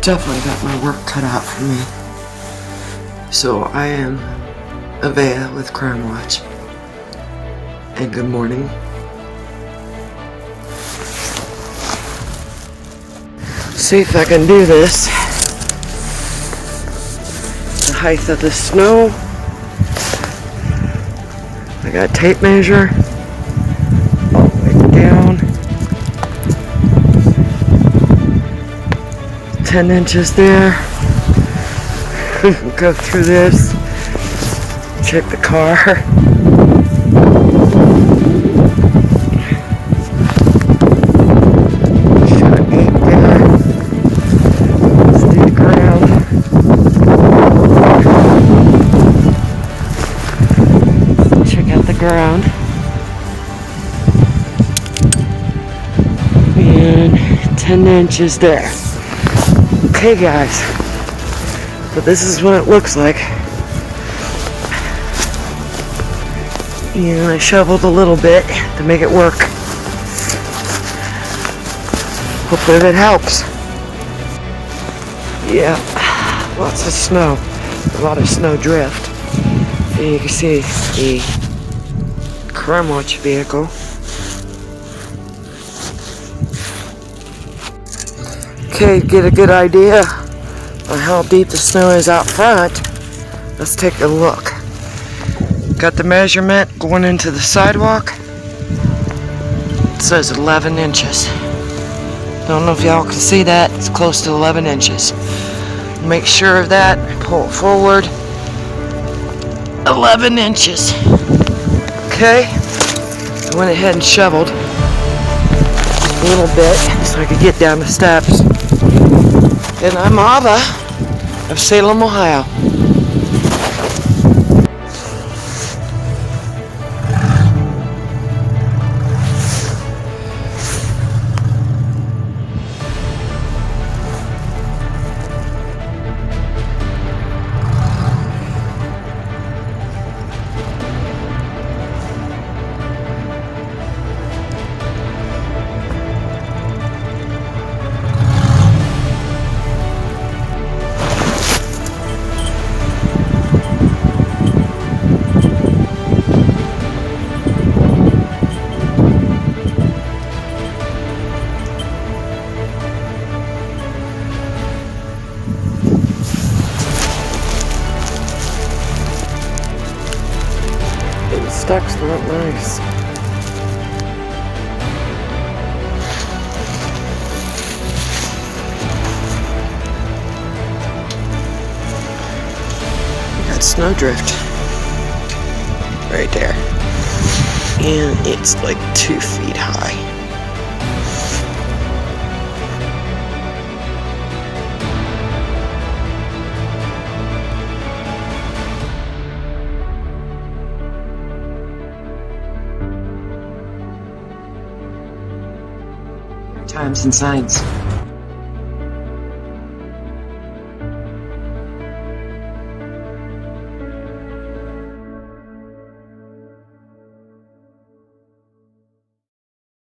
definitely got my work cut out for me. So I am 𝐂𝐤 with 𝐒𝐚𝐥𝐿, and good morning. See if I can do this. The height of the snow. I got a tape measure all the way down. 10 inches there. Go through this. Check the car. Shot 8 there. Let's do the ground. Check out the ground. And 10 inches there. Okay guys, so this is what it looks like. And I shoveled a little bit to make it work. Hopefully that helps. Yeah, lots of snow. A lot of snow drift. And you can see the 𝐒𝐚𝐥𝐿 vehicle. Okay, get a good idea on how deep the snow is out front. Let's take a look. Got the measurement going into the sidewalk. It says 11 inches. Don't know if y'all can see that. It's close to 11 inches. Make sure of that. Pull it forward. 11 inches. Okay. I went ahead and shoveled a little bit so I could get down the steps. And I'm 𝐒𝐤 of Salem, Ohio. The stacks look nice. We got snowdrift right there, and it's like 2 feet high. Times and signs.